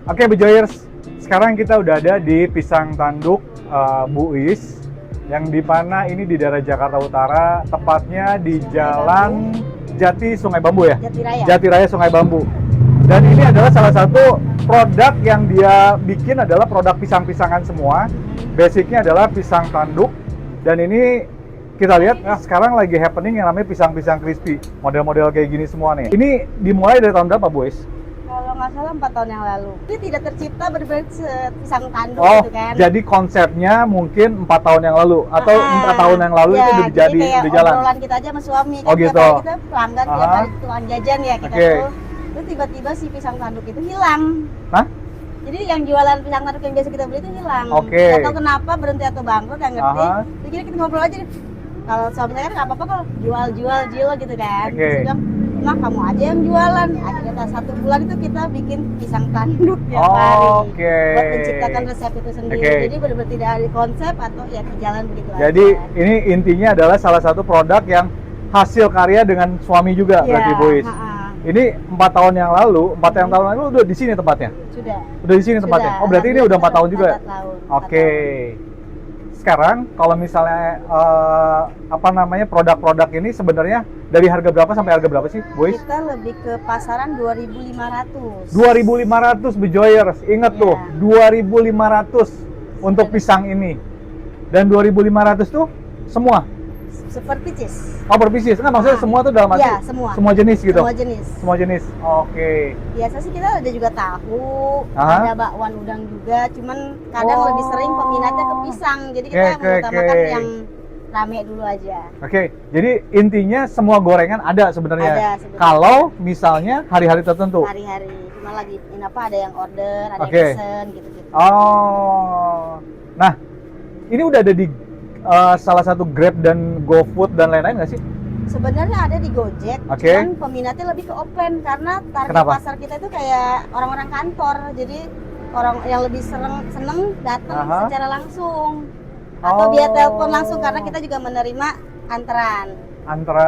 Oke, Bejoyers, sekarang kita udah ada di Pisang Tanduk Bu Is, yang di mana ini di daerah Jakarta Utara, tepatnya di Jalan Jati Sungai Bambu ya? Jatiraya. Jatiraya Sungai Bambu. Dan ini adalah salah satu produk yang dia bikin adalah produk pisang-pisangan semua. Basicnya adalah pisang tanduk. Dan ini kita lihat, nah sekarang lagi happening yang namanya pisang-pisang crispy. Model-model kayak gini semua nih. Ini dimulai dari tahun berapa, Bu Is? Kalau nggak salah 4 tahun yang lalu. Ini tidak tercipta benar-benar pisang tanduk Oh, gitu kan. jadi konsepnya mungkin 4 tahun yang lalu atau 4 tahun yang lalu ya, itu udah jadi kayak jalan. obrolan kita aja sama suami kan, Oh, tiap gitu. hari kita pelanggan tiap hari tukang jajan ya kita Oke. tuh. Terus tiba-tiba si pisang tanduk itu hilang. Hah? Jadi yang jualan pisang tanduk yang biasa kita beli itu hilang. Oke. Nggak tahu kenapa berhenti atau bangkrut, nggak ngerti. Aha. Jadi kita ngobrol aja deh. Kalau suami saya kan nggak apa-apa kalau jual gitu kan. Oke. Terus dia bilang, "Mah, kamu aja yang jualan." Akhirnya 1 bulan itu kita bikin pisang tanduk tiap hari. Oke. Buat menciptakan resep itu sendiri. Oke. Jadi benar-benar tidak ada konsep atau ya jalan begitu Jadi aja. ini intinya adalah salah satu produk yang hasil karya dengan suami juga berarti Bu Is. Ini 4 tahun yang lalu, 4 tahun yang lalu udah di sini tempatnya. Sudah. Udah di sini tempatnya. Sudah. Oh, berarti ini udah 4 tahun juga. 4 tahun. Oke. Sekarang kalau misalnya apa namanya produk-produk ini sebenarnya dari harga berapa sampai harga berapa sih, Bu Is? Kita lebih ke pasaran 2.500. 2.500 Bejoyers. Ingat Iya. tuh, 2.500 untuk pisang ini. Dan 2.500 tuh semua. Seperti cheese. Oh, per pieces. Enggak, maksudnya semua tuh dalam arti Iya, semua. semua jenis gitu. Semua jenis. Semua jenis. Oke. Biasa sih kita ada juga tahu, Aha. ada bakwan udang juga, cuman kadang Oh. lebih sering peminatnya ke pisang. Jadi kita Oke, mengutamakan oke. yang rame dulu aja. Oke. Jadi intinya semua gorengan ada sebenarnya. Ada sebenarnya. Kalau misalnya hari-hari tertentu. Hari-hari. Cuma lagi ada yang order, ada Oke. yang pesen gitu-gitu. Oh. Nah, ini udah ada di salah satu Grab dan GoFood dan lain-lain nggak sih? Sebenarnya ada di Gojek, Oke. cuman peminatnya lebih ke offline karena target Kenapa? pasar kita itu kayak orang-orang kantor. Jadi orang yang lebih seneng datang Aha. secara langsung atau Oh. via telepon langsung karena kita juga menerima antrean. Antara.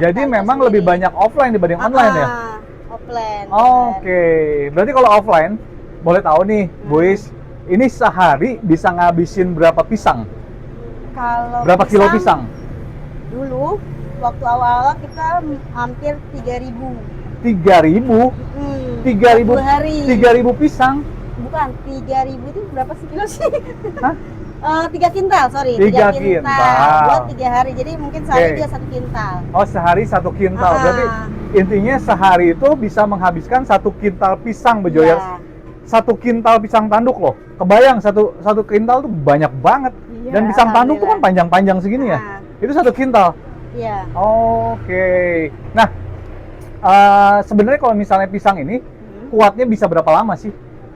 Jadi kantor memang sendiri. lebih banyak offline dibanding online ya? Offline. Oke. Berarti kalau offline, boleh tahu nih, Bu Is, ini sehari bisa ngabisin berapa pisang? Kalau Berapa kilo pisang? Dulu waktu awal-awal kita hampir 3.000. 3.000? 3.000 per hari. 3.000 pisang? Bukan, 3.000 itu berapa sih kilo sih? Hah? 3 kintal, sorry. 3 3 kintal. buat 3 hari. Jadi mungkin sehari Oke. dia 1 kintal. Oh, sehari 1 kintal. Ah. Berarti intinya sehari itu bisa menghabiskan 1 kintal pisang, Bejoyers. Iya. 1 kintal pisang tanduk loh. Kebayang satu kintal tuh banyak banget. Iya, Dan pisang tanduk tuh kan alhamdulillah. panjang-panjang segini ya. Ah. Itu 1 kintal. Iya. Oke. Nah, sebenarnya kalau misalnya pisang ini kuatnya bisa berapa lama sih?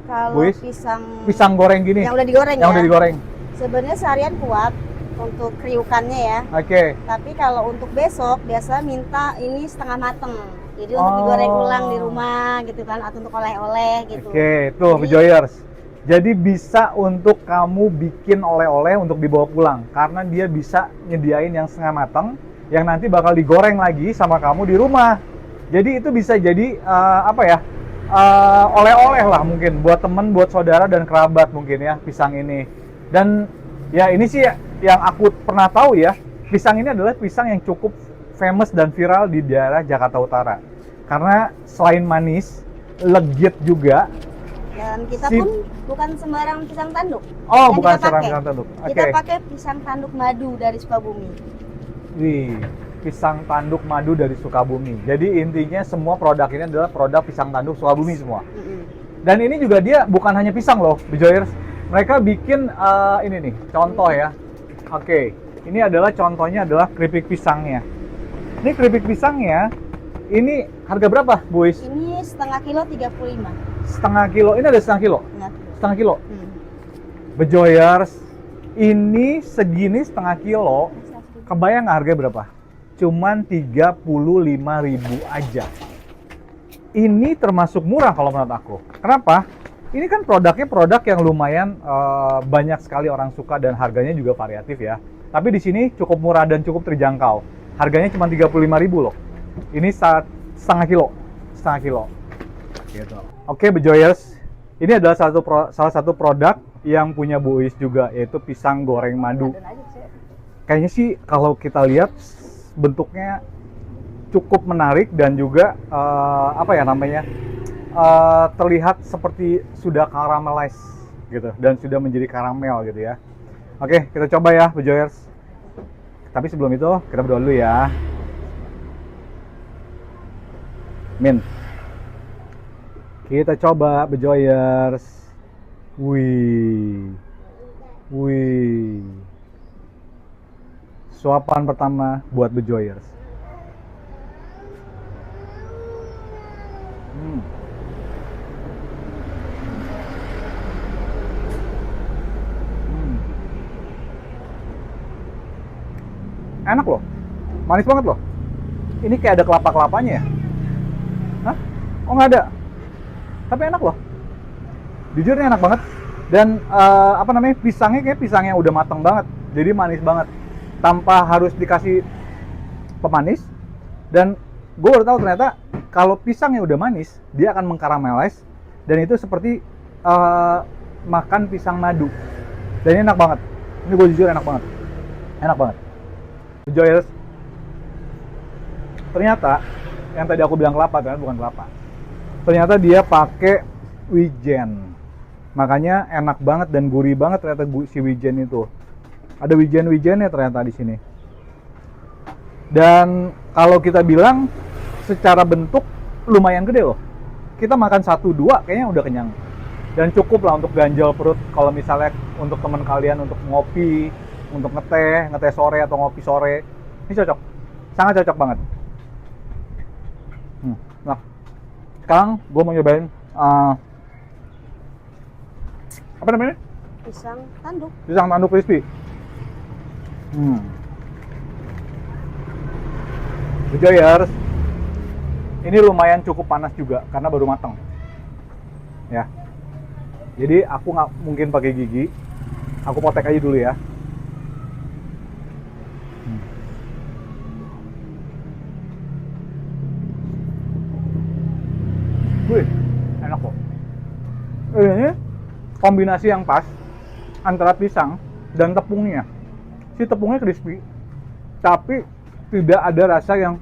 Kalau Bu Is, pisang pisang goreng gini. yang udah digoreng Yang ya. udah digoreng. Sebenarnya seharian kuat untuk kriukannya ya. Oke. Tapi kalau untuk besok biasa minta ini setengah mateng. Jadi untuk Oh. digoreng ulang di rumah gitu kan atau untuk oleh-oleh gitu. Oke, tuh Jadi- Bejoyers. Jadi bisa untuk kamu bikin oleh-oleh untuk dibawa pulang karena dia bisa nyediain yang setengah matang yang nanti bakal digoreng lagi sama kamu di rumah. Jadi itu bisa jadi apa ya? Oleh-oleh lah mungkin buat temen, buat saudara dan kerabat mungkin ya pisang ini. Dan ya ini sih yang aku pernah tahu ya, pisang ini adalah pisang yang cukup famous dan viral di daerah Jakarta Utara. Karena selain manis, legit juga. Dan kita Si- pun bukan sembarang pisang tanduk. Oh, yang bukan kita pakai. pisang tanduk. Kita Oke. pakai pisang tanduk madu dari Sukabumi. Wih, pisang tanduk madu dari Sukabumi. Jadi intinya semua produk ini adalah produk pisang tanduk Sukabumi semua. Dan ini juga dia bukan hanya pisang loh, Bejoyers. Mereka bikin ini nih, contoh ya. Oke, ini adalah contohnya adalah keripik pisangnya. Ini keripik pisangnya, ini harga berapa, Bu Is? Ini setengah kilo 35. Setengah kilo, ini ada setengah kilo? Ingat. Setengah kilo? Bejoyers, ini segini setengah kilo, kebayang nggak harganya berapa? cuman 35.000 aja. Ini termasuk murah kalau menurut aku. Kenapa? Ini kan produknya produk yang lumayan banyak sekali orang suka dan harganya juga variatif ya. Tapi di sini cukup murah dan cukup terjangkau. Harganya cuma 35.000 loh. Ini setengah kilo. Gitu. Oke, Bejoyers. Ini adalah salah satu produk yang punya Bu Uis juga, yaitu pisang goreng madu. Kayaknya sih kalau kita lihat bentuknya cukup menarik dan juga terlihat seperti sudah caramelize gitu dan sudah menjadi karamel gitu ya. Oke, kita coba ya, Bejoyers. Tapi sebelum itu kita berdoa dulu ya. Min. Kita coba, Bejoyers. Wih. Suapan pertama buat Bejoyers. Enak loh, manis banget loh. Ini kayak ada kelapa-kelapanya ya? Hah? Oh nggak ada. Tapi enak loh. Jujur ini enak banget. Dan pisangnya kayak pisang yang udah matang banget. Jadi manis banget. Tanpa harus dikasih pemanis. Dan gue baru tahu ternyata kalau pisangnya udah manis, dia akan mengkaramelize. Dan itu seperti makan pisang madu. Dan ini enak banget. Ini gue jujur enak banget. Enak banget. Bejoyers, ternyata yang tadi aku bilang kelapa, ternyata bukan kelapa. Ternyata dia pakai wijen, makanya enak banget dan gurih banget ternyata si wijen itu. Ada wijen-wijennya ternyata di sini. Dan kalau kita bilang secara bentuk lumayan gede loh. Kita makan 1-2 kayaknya udah kenyang. Dan cukup lah untuk ganjal perut kalau misalnya untuk teman kalian untuk ngopi, untuk ngeteh sore atau ngopi sore. Ini cocok, sangat cocok banget. Nah, sekarang gue mau nyobain apa namanya? Pisang tanduk. Pisang tanduk crispy. Bejoyers, ini lumayan cukup panas juga karena baru matang. Ya, jadi aku nggak mungkin pakai gigi. Aku potek aja dulu ya. Wih, enak kok. Ini kombinasi yang pas antara pisang dan tepungnya. Si tepungnya crispy, tapi tidak ada rasa yang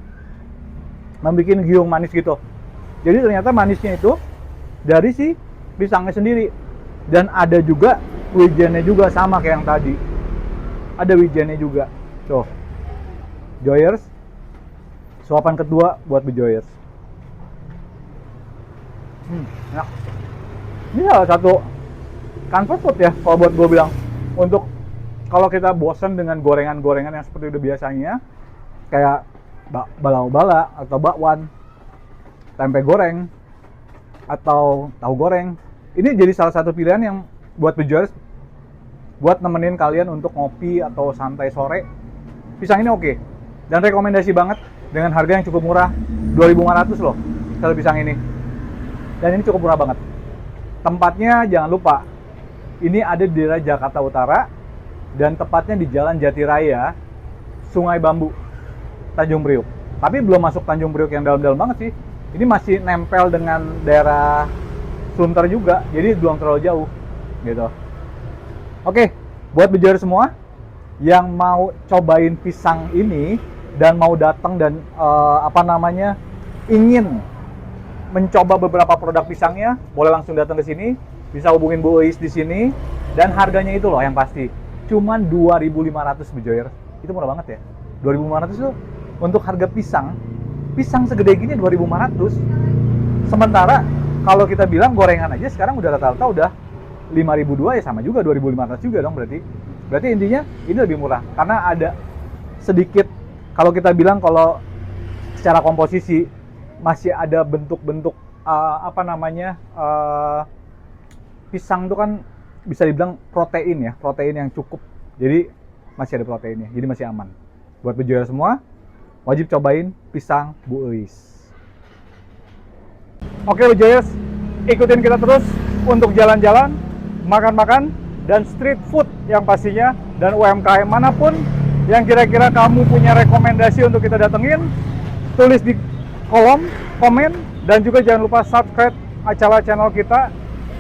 membuat giung manis gitu. Jadi ternyata manisnya itu dari si pisangnya sendiri. Dan ada juga wijennya juga sama kayak yang tadi. Ada wijennya juga. Tuh, Joyers, suapan kedua buat Bejoyers. Enak. Ini salah satu comfort food ya kalau buat gue bilang. Untuk kalau kita bosan dengan gorengan-gorengan yang seperti udah biasanya, kayak bala-bala atau bakwan, tempe goreng, atau tahu goreng, ini jadi salah satu pilihan yang buat Bejoyers buat nemenin kalian untuk ngopi atau santai sore. Pisang ini oke. Dan rekomendasi banget dengan harga yang cukup murah, 2.500 loh satu pisang ini. Dan ini cukup murah banget. Tempatnya jangan lupa, ini ada di daerah Jakarta Utara dan tepatnya di Jalan Jatiraya, Sungai Bambu, Tanjung Priuk. Tapi belum masuk Tanjung Priuk yang dalam-dalam banget sih. Ini masih nempel dengan daerah Sunter juga, jadi belum terlalu jauh gitu. Oke, buat Bejoyers semua yang mau cobain pisang ini dan mau datang dan ingin mencoba beberapa produk pisangnya, boleh langsung datang ke sini, bisa hubungin Bu Uis di sini, dan harganya itu loh yang pasti, cuman 2.500 Bejoyers. Itu murah banget ya. 2.500 itu untuk harga pisang segede gini 2.500. Sementara kalau kita bilang gorengan aja sekarang udah rata-rata udah 5.200 ya, sama juga 2.500 juga dong berarti. Berarti intinya ini lebih murah karena ada sedikit, kalau kita bilang kalau secara komposisi masih ada bentuk-bentuk pisang itu kan bisa dibilang protein yang cukup, jadi masih ada proteinnya, jadi masih aman. Buat Bejoyers semua, wajib cobain pisang Bu Eis. Oke Ujayers, ikutin kita terus untuk jalan-jalan, makan-makan, dan street food yang pastinya, dan UMKM manapun yang kira-kira kamu punya rekomendasi untuk kita datengin, tulis di kolom komen, dan juga jangan lupa subscribe channel kita.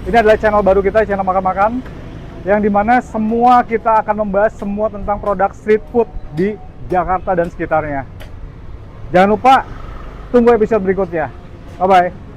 Ini adalah channel baru kita, channel makan-makan, yang dimana semua kita akan membahas semua tentang produk street food di Jakarta dan sekitarnya. Jangan lupa tunggu episode berikutnya. Bye-bye.